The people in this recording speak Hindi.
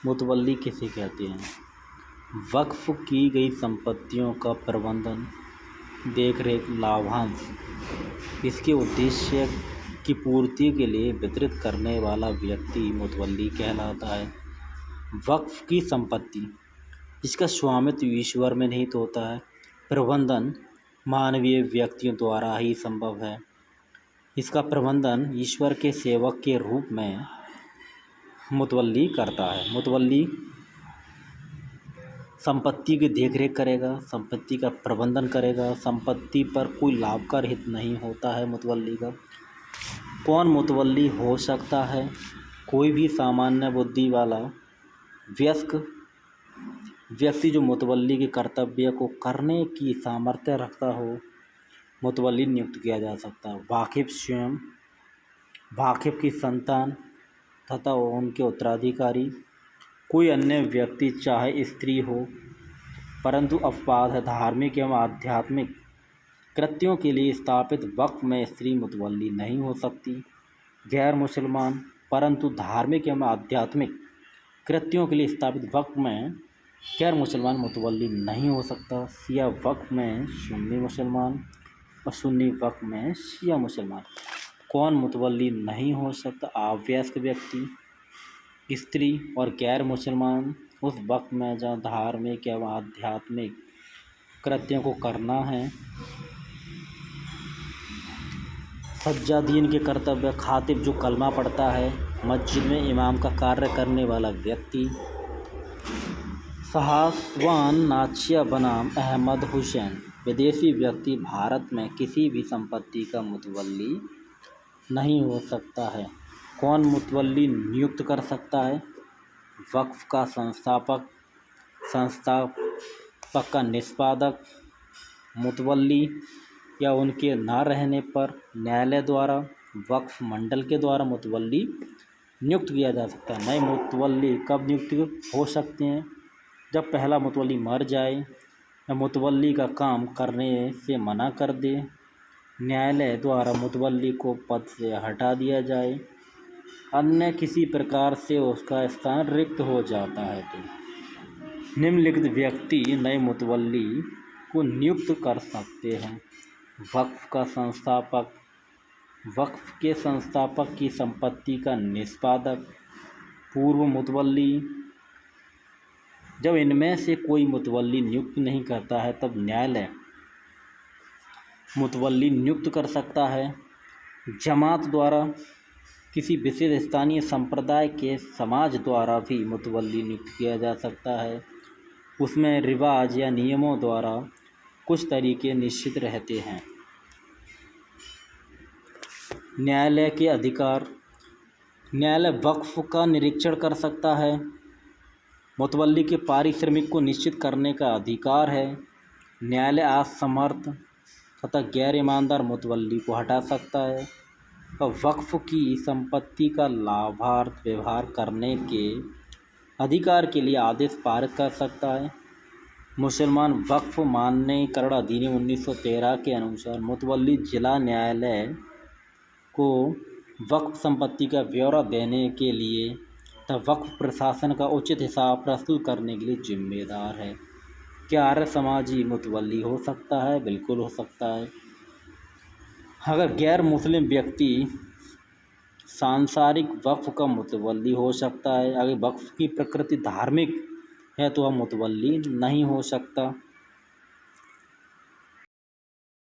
मुतवल्ली किसे कहते हैं? वक्फ की गई संपत्तियों का प्रबंधन, देखरेख, लाभांश इसके उद्देश्य की पूर्ति के लिए वितरित करने वाला व्यक्ति मुतवल्ली कहलाता है। वक्फ की संपत्ति, इसका स्वामित्व ईश्वर में निहित होता है। प्रबंधन मानवीय व्यक्तियों द्वारा ही संभव है। इसका प्रबंधन ईश्वर के सेवक के रूप में मुतवल्ली करता है। मुतवल्ली संपत्ति की देखरेख करेगा, संपत्ति का प्रबंधन करेगा। संपत्ति पर कोई लाभकारी हित नहीं होता है मुतवल्ली का। कौन मुतवल्ली हो सकता है? कोई भी सामान्य बुद्धि वाला वयस्क व्यक्ति जो मुतवल्ली के कर्तव्य को करने की सामर्थ्य रखता हो, मुतवल्ली नियुक्त किया जा सकता है। वाकिफ स्वयं, वाकिफ की संतान तथा उनके उत्तराधिकारी, कोई अन्य व्यक्ति चाहे स्त्री हो, परंतु अपवाद है। धार्मिक एवं आध्यात्मिक कृत्यों के लिए स्थापित वक्फ में स्त्री मुतवल्ली नहीं हो सकती। गैर मुसलमान परंतु धार्मिक एवं आध्यात्मिक कृत्यों के लिए स्थापित वक्फ में गैर मुसलमान मुतवल्ली नहीं हो सकता। शिया वक्फ में सुन्नी मुसलमान और सुन्नी वक्फ में शिया मुसलमान। कौन मुतवल्ली नहीं हो सकता? अवयस्क व्यक्ति, स्त्री और गैर मुसलमान उस वक्त में जहाँ धार्मिक एवं आध्यात्मिक कृत्यों को करना है। सज्जादीन के कर्तव्य, खातिब जो कलमा पढ़ता है, मस्जिद में इमाम का कार्य करने वाला व्यक्ति, सहासवान नाचिया बनाम अहमद हुसैन, विदेशी व्यक्ति भारत में किसी भी संपत्ति का मुतवल्ली नहीं हो सकता है। कौन मुतवल्ली नियुक्त कर सकता है? वक्फ का संस्थापक, संस्थापक का निष्पादक, मुतवल्ली या उनके न रहने पर न्यायालय द्वारा, वक्फ मंडल के द्वारा मुतवल्ली नियुक्त किया जा सकता है। नए मुतवल्ली कब नियुक्त हो सकते हैं? जब पहला मुतवल्ली मर जाए या मुतवल्ली का काम करने से मना कर दे, न्यायालय द्वारा मुतवल्ली को पद से हटा दिया जाए, अन्य किसी प्रकार से उसका स्थान रिक्त हो जाता है तो निम्नलिखित व्यक्ति नए मुतवल्ली को नियुक्त कर सकते हैं। वक्फ का संस्थापक, वक्फ के संस्थापक की संपत्ति का निष्पादक, पूर्व मुतवल्ली। जब इनमें से कोई मुतवल्ली नियुक्त नहीं करता है तब न्यायालय मुतवल्ली नियुक्त कर सकता है। जमात द्वारा, किसी विशेष स्थानीय संप्रदाय के समाज द्वारा भी मुतवल्ली नियुक्त किया जा सकता है। उसमें रिवाज या नियमों द्वारा कुछ तरीके निश्चित रहते हैं। न्यायालय के अधिकार, न्यायालय वक्फ का निरीक्षण कर सकता है। मुतवल्ली के पारिश्रमिक को निश्चित करने का अधिकार है। न्यायालय असमर्थ तथा गैर ईमानदार मुतवल्ली को हटा सकता है और वक्फ की संपत्ति का लाभार्थ व्यवहार करने के अधिकार के लिए आदेश पारित कर सकता है। मुसलमान वक्फ मान्यकरण अधिनियम 1913 के अनुसार मुतवल्ली जिला न्यायालय को वक्फ संपत्ति का ब्यौरा देने के लिए तथा वक्फ प्रशासन का उचित हिसाब प्रस्तुत करने के लिए जिम्मेदार है। क्या आर्य समाजी मुतवल्ली हो सकता है? बिल्कुल हो सकता है। अगर गैर मुस्लिम व्यक्ति सांसारिक वक्फ का मुतवल्ली हो सकता है। अगर वक्फ की प्रकृति धार्मिक है तो वह मुतवल्ली नहीं हो सकता।